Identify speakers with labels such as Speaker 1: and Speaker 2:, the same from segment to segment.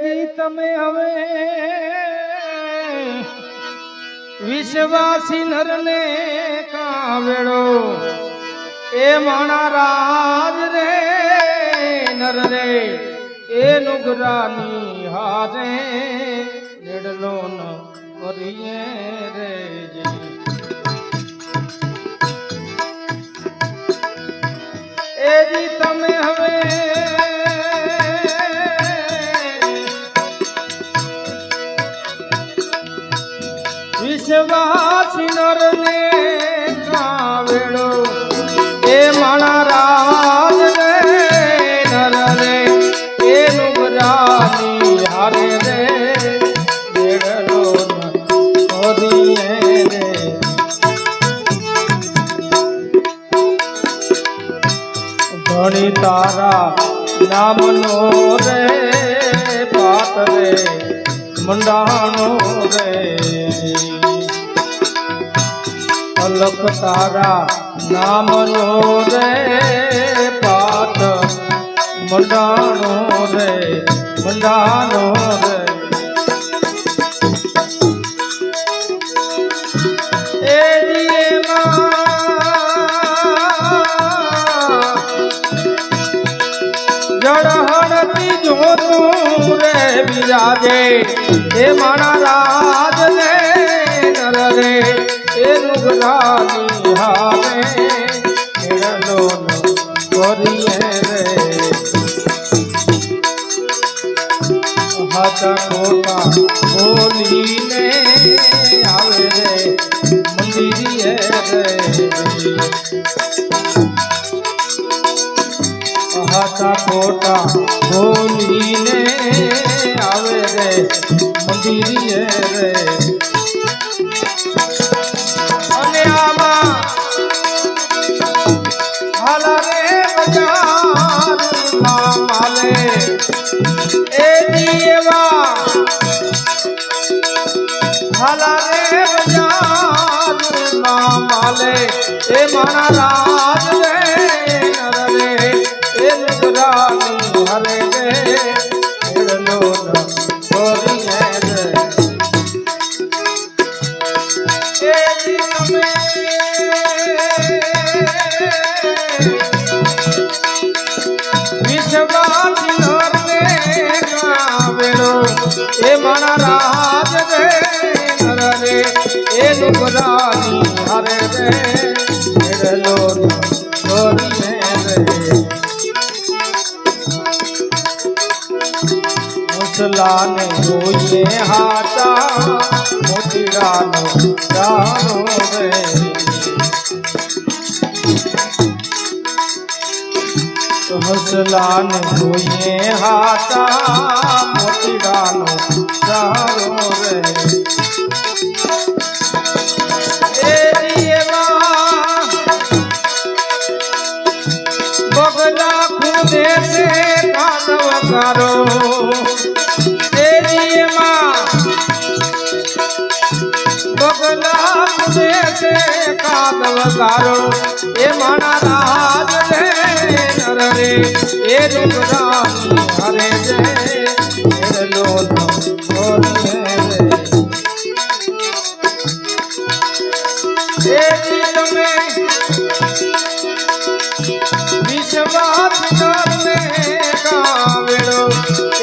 Speaker 1: એજી તમે હવે વિશ્વાસી નરને કાવેડો એ માણા રાજ રે નર રે એ નુગરાની હારે નેડલો ન કરીએ રે એજી તમે હવે વિશ્વાસી નરને કાવેડો એ માણા રાજ રે નર રે એ નુગરાની હારે રે દેડલો નોરીએ રે ધણી તારા નામનો રે પાત રે મંડાણો રે અલખ તારા નામનો રે પાત મંડાણો રે મંડાણો રે જળહળતી જોતું રે બિરાજે એ માણા રાજ રે નર રે એ નુગરાની હારે નેડલો ન કરીએ રે હાથા ખોટા બોલીને આવે રે મંદિરીએ રે હાથા ખોટા બોલીને આવે રે મંદિરીએ રે અને આમાં હાલા રે બજારમાં માલે એ દીવા હાલા રે બજારમાં માલે એ માણા રાજ રે નર રે એ નુગરાની હરે રે નેડલો ન કરીએ રે એજી તમે વિશ્વાસી નરને કાવેડો એ માણા રાજ રે નર રે એ નુગરાની હરે રે નેડલો ન કરીએ રે મુસલાને જોઈએ હાથા મોતીડાનો દાણો રે મુસલાને જોઈએ હાથા મોતીડાનો દાણો રે બગલા ખૂને છે કાનવકારો બગલા ખૂને છે કાનવકારો એ માણા રાજ રે નર રે એ નુગરાની હરે રે નેડલો ન કરીએ રે એજી તમે વિશ્વાસી નરને કાવેડો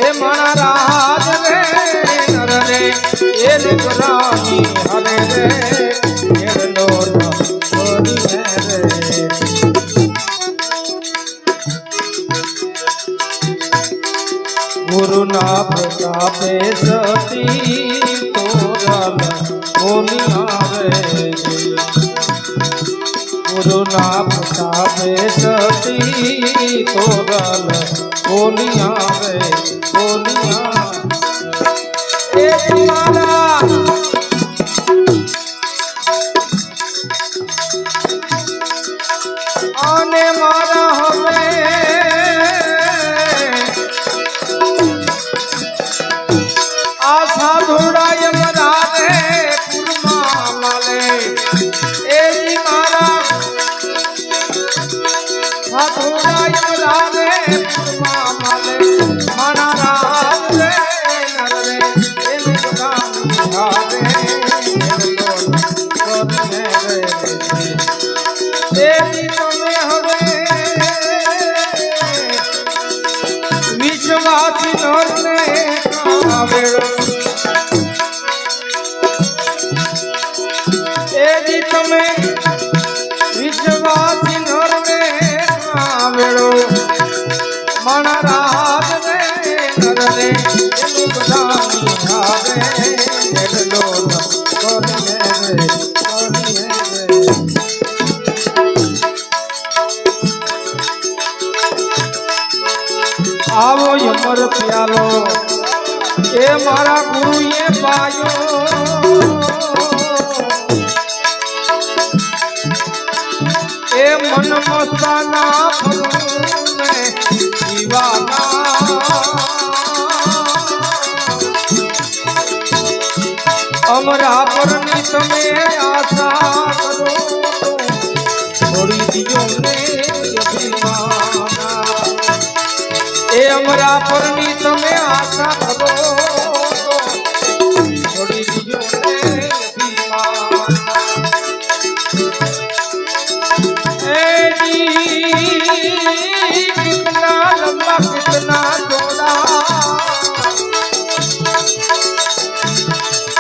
Speaker 1: એ માણા રાજ રે નર રે એ નુગરાની હરે રે નેડલો ન કરીએ રે ગુરુના પ્રતાપે સતી તોરલ બોલિયા રે ગુરુના પ્રતાપે સતી તોરલ બોલિયા રે બોલિયા એ તમારા આને મારા હવે આ સાધુડા યમરાજે પુરમાં માલે એજી મારા સાધુડા યમરાજે પુરમાં માલે માણા રાજ રે એ મારા ગુરુએ પાયો એ મન મસ્તાના ફરૂને જીવાના અમરા પરની તમે આશા કરો છોડી દીજો ને અભિમાના એ અમરા પરની તમે આશા કરો છોડી દીજો ને અભિમાના એ કિતના લંબા કિતના ચોડા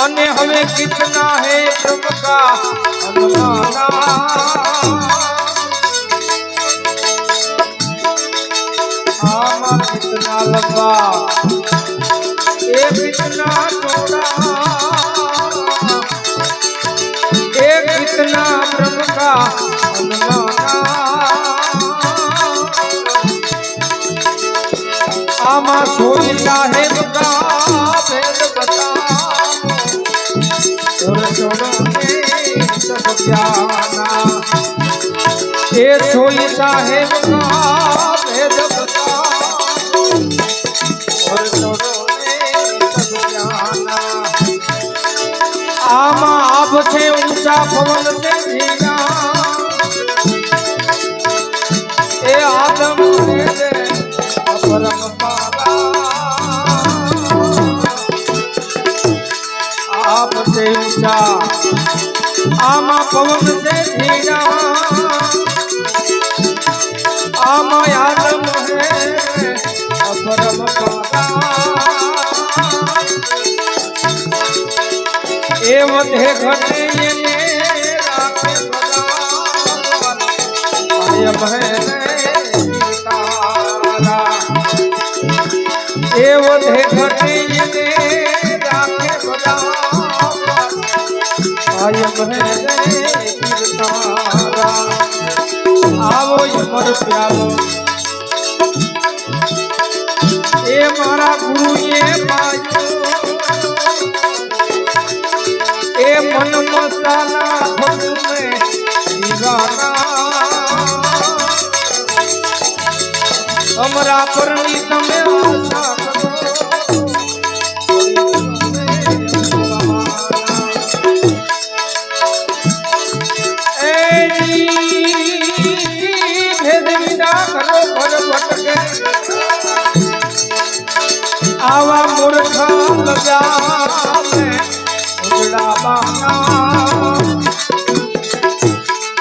Speaker 1: અને હવે કિतना है प्रभु का अनुमाना आमा कितना लंबा ए कितना चौड़ा ए कितना प्रभु का अनुमाना आमा सोई साहेब का भेद बता ये सोई साहेब का भेद बता और चोरों ने सब जाना आमा आप से ऊंचा पवन से भीगा ये आदम दे परम पावा आप से ऊंचा आमा पवन से धीरा आमा आदम है अपरम पादा एव धे घटे ने राखे बदा आयम है तारा एव धे घटे ने राखे बदा आयम है तारा आवो यमर प्यालो ए मारा गुरु ये पायो ए मन मसाला भगु में दीवाना हमरा परनी तमे आशा आवा मूर्खा लगावे उजड़ा बाना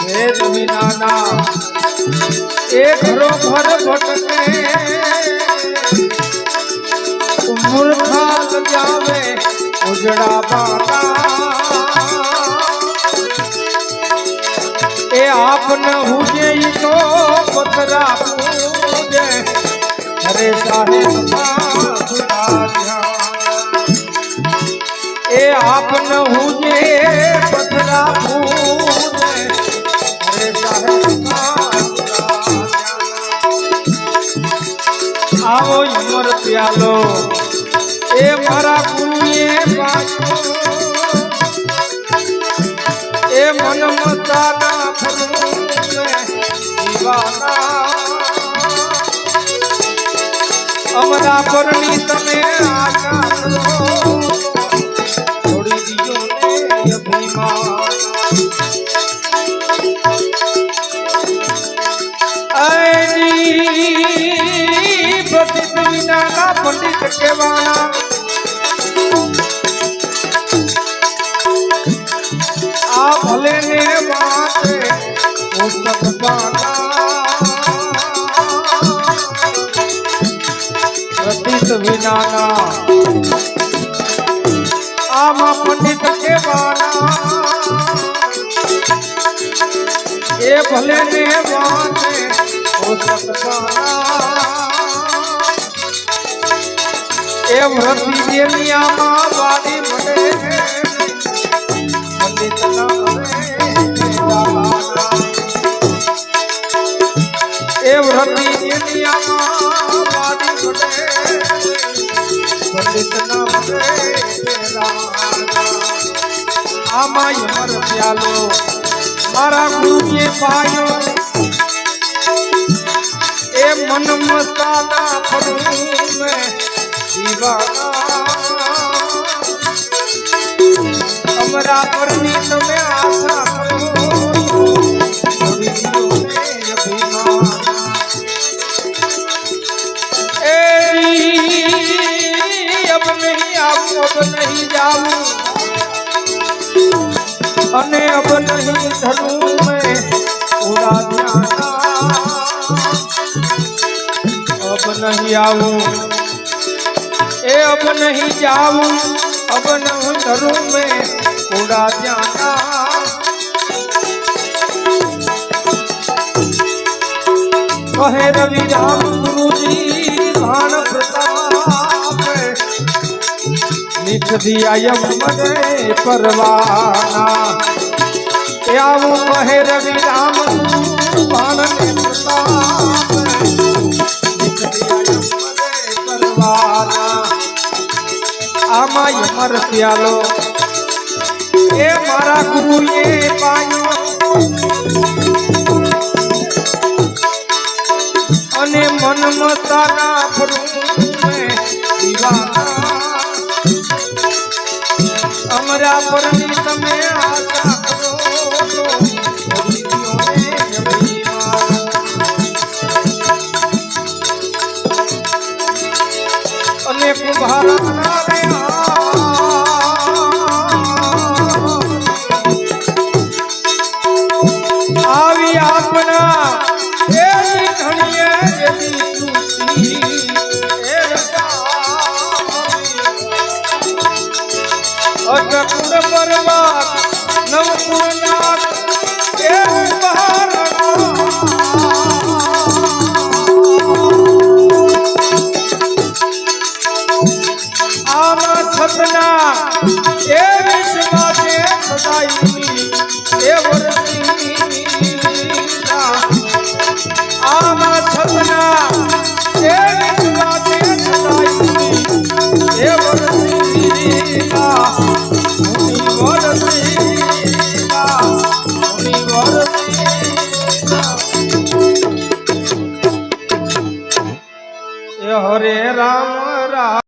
Speaker 1: भेद विनाना एक घरों घर भटके मूर्खा लगावे उजड़ा बाना ए आप न हुजे तो पतरा पूजे हरे साहेब ए आप न हुजे पथरा पूजे हरे साहेब आओ यमर प्यालो ए मारा गुरु ये पायो ए मन मताना फरूने दीवाना अमरा परनी तमे आशा करो छोड़ी दियो ने अभिमान ऐनी पंडित विना का पंडित केवाना आ भले ने बाते पुस्तक पाना पंडित विनाना आमा पंडित के बाना ये भले ने बाते हो सकताना ये व्रती देलिया मां वाली बड़े पंडित ना बने जाना ये व्रती देलिया मां वाली बड़े पंडित कृष्ण भजे राधा आमा यमर प्यालो मारा गुरुए पायो ए मन मस्ताना फरू में दीवाना अमरा परनी तुम्हें आशा करो अब नहीं आऊं अब नहीं जाऊं अने अब नहीं धरूं मैं पूरा ध्याना अब नहीं आऊं ए अब नहीं जाऊं अब नहीं धरूं मैं पूरा ध्याना कहे रवि राम गुरु जी भान प्रताप निठ दिया यमरे परवाना आऊं कहे रवि राम गुरु भान प्रताप निठ दिया यमरे परवाना आमा यमर प्यालो ए मारा गुरु ये पायो अने मन मस्ताना फरू में दीवाना अमरा परनी तमे आशा करो अने कुंभारा आवी अपना अटकुड़ पर्वत नवपुरनाथ आमा सपना ए विश्वासे सदाई ए वरसी आमा सपना ए विश्वासे सदाई ए वरसी हरे राम